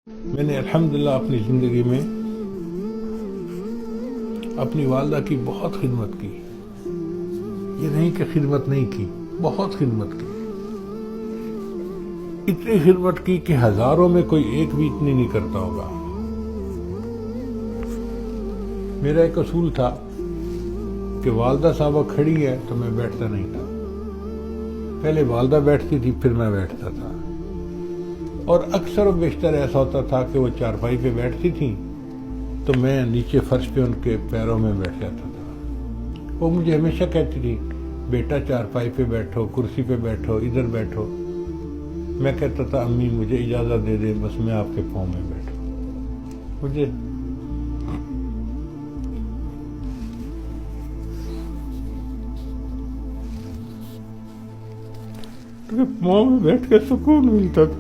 میں نے الحمدللہ اپنی زندگی میں اپنی والدہ کی بہت خدمت کی. یہ نہیں کہ خدمت نہیں کی، بہت خدمت کی. اتنی خدمت کی کہ ہزاروں میں کوئی ایک بھی اتنی نہیں کرتا ہوگا. میرا ایک اصول تھا کہ والدہ صاحبہ کھڑی ہے تو میں بیٹھتا نہیں تھا. پہلے والدہ بیٹھتی تھی، پھر میں بیٹھتا تھا. اور اکثر و بیشتر ایسا ہوتا تھا کہ وہ چارپائی پہ بیٹھتی تھیں تو میں نیچے فرش پہ ان کے پیروں میں بیٹھ جاتا تھا. وہ مجھے ہمیشہ کہتی تھی بیٹا چارپائی پہ بیٹھو، کرسی پہ بیٹھو، ادھر بیٹھو. میں کہتا تھا امی مجھے اجازت دے دیں، بس میں آپ کے پاؤں میں بیٹھوں. مجھے پاؤں میں بیٹھ کے سکون ملتا تھا.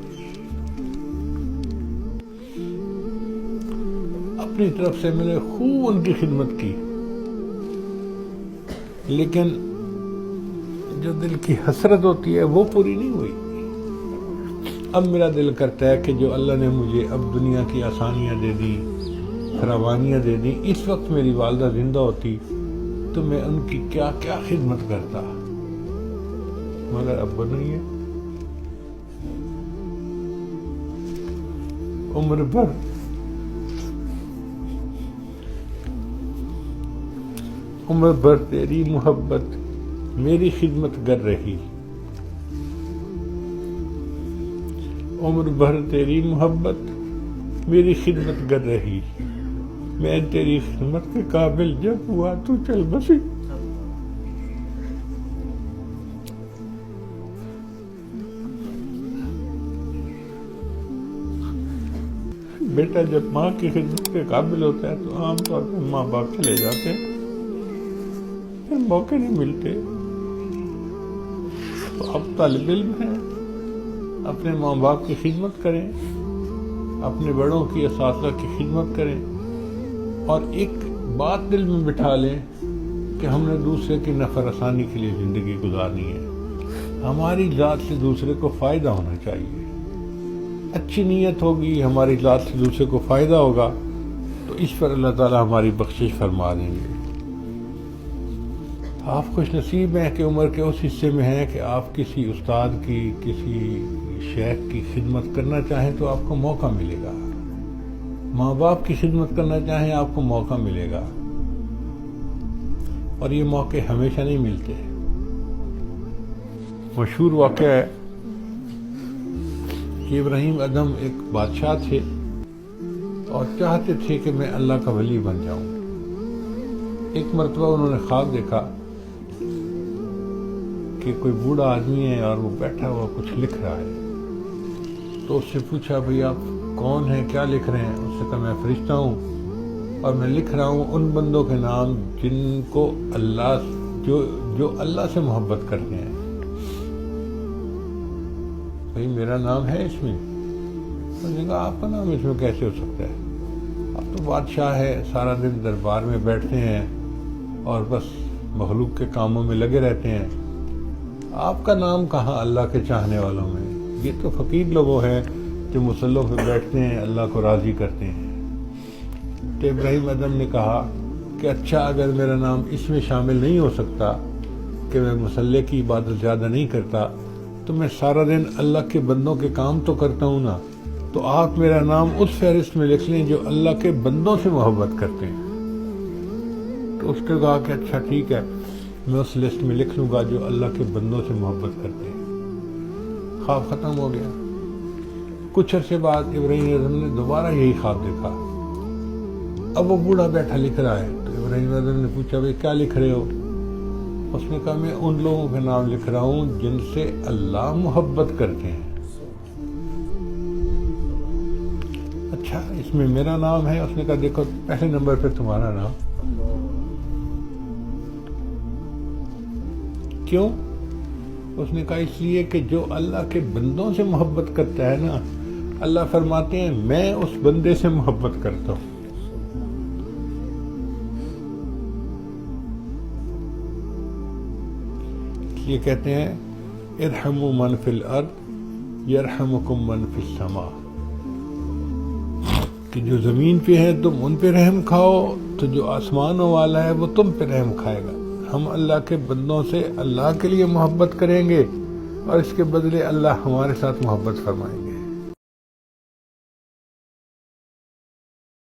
اپنی طرف سے میں نے خوب ان کی خدمت کی، لیکن جو دل کی حسرت ہوتی ہے وہ پوری نہیں ہوئی. اب میرا دل کرتا ہے کہ جو اللہ نے مجھے اب دنیا کی آسانیاں دے دی، فراوانیاں دے دی، اس وقت میری والدہ زندہ ہوتی تو میں ان کی کیا کیا خدمت کرتا. مگر اب نہیں ہے. عمر بھر تیری محبت میری خدمت کر رہی. عمر بھر تیری محبت میری خدمت کر رہی. میں تیری خدمت کے قابل جب ہوا تو چل بسی. بیٹا جب ماں کی خدمت کے قابل ہوتا ہے تو عام طور پہ ماں باپ چلے جاتے ہیں، پھر موقع نہیں ملتے. تو اب طالب علم ہیں، اپنے ماں باپ کی خدمت کریں، اپنے بڑوں کی اساتذہ کی خدمت کریں، اور ایک بات دل میں بٹھا لیں کہ ہم نے دوسرے کی نفع رسانی کے لیے زندگی گزارنی ہے. ہماری ذات سے دوسرے کو فائدہ ہونا چاہیے. اچھی نیت ہوگی، ہماری ذات سے دوسرے کو فائدہ ہوگا تو اس پر اللہ تعالیٰ ہماری بخشش فرما دیں گے. آپ خوش نصیب ہیں کہ عمر کے اس حصے میں ہیں کہ آپ کسی استاد کی، کسی شیخ کی خدمت کرنا چاہیں تو آپ کو موقع ملے گا. ماں باپ کی خدمت کرنا چاہیں آپ کو موقع ملے گا. اور یہ موقع ہمیشہ نہیں ملتے. مشہور واقعہ ہے کہ ابراہیم ادھم ایک بادشاہ تھے اور چاہتے تھے کہ میں اللہ کا ولی بن جاؤں. ایک مرتبہ انہوں نے خواب دیکھا کہ کوئی بوڑھا آدمی ہے اور وہ بیٹھا ہوا کچھ لکھ رہا ہے. تو اس سے پوچھا بھئی آپ کون ہیں، کیا لکھ رہے ہیں؟ اس نے کہا میں فرشتہ ہوں اور میں لکھ رہا ہوں ان بندوں کے نام جن کو اللہ جو اللہ سے محبت کرتے ہیں. بھئی میرا نام ہے اس میں؟ انہوں نے کہا آپ کا نام اس میں کیسے ہو سکتا ہے؟ آپ تو بادشاہ ہے، سارا دن دربار میں بیٹھتے ہیں اور بس مخلوق کے کاموں میں لگے رہتے ہیں. آپ کا نام کہاں اللہ کے چاہنے والوں میں؟ یہ تو فقیر لوگوں ہیں جو مصلوں پہ بیٹھتے ہیں، اللہ کو راضی کرتے ہیں. تو ابراہیم ادھم نے کہا کہ اچھا اگر میرا نام اس میں شامل نہیں ہو سکتا کہ میں مصلے کی عبادت زیادہ نہیں کرتا تو میں سارا دن اللہ کے بندوں کے کام تو کرتا ہوں نا. تو آپ میرا نام اس فہرست میں لکھ لیں جو اللہ کے بندوں سے محبت کرتے ہیں. تو اس نے کہا کہ اچھا ٹھیک ہے، میں اس لسٹ میں لکھ لوں گا جو اللہ کے بندوں سے محبت کرتے ہیں. خواب ختم ہو گیا. کچھ عرصے بعد ابراہیم اعظم نے دوبارہ یہی خواب دیکھا. اب وہ بوڑھا بیٹھا لکھ رہا ہے. تو ابراہیم اعظم نے پوچھا بھئی کیا لکھ رہے ہو؟ اس نے کہا میں ان لوگوں کے نام لکھ رہا ہوں جن سے اللہ محبت کرتے ہیں. اچھا اس میں میرا نام ہے؟ اس نے کہا دیکھو پہلے نمبر پہ تمہارا نام. کیوں؟ اس نے کہا اس لیے کہ جو اللہ کے بندوں سے محبت کرتا ہے نا، اللہ فرماتے ہیں میں اس بندے سے محبت کرتا ہوں. یہ کہتے ہیں ارحموا من فی الارض یرحمکم من فی السماء. کہ جو زمین پہ ہیں تم ان پہ رحم کھاؤ تو جو آسمانوں والا ہے وہ تم پہ رحم کھائے گا. ہم اللہ کے بندوں سے اللہ کے لیے محبت کریں گے اور اس کے بدلے اللہ ہمارے ساتھ محبت فرمائیں گے.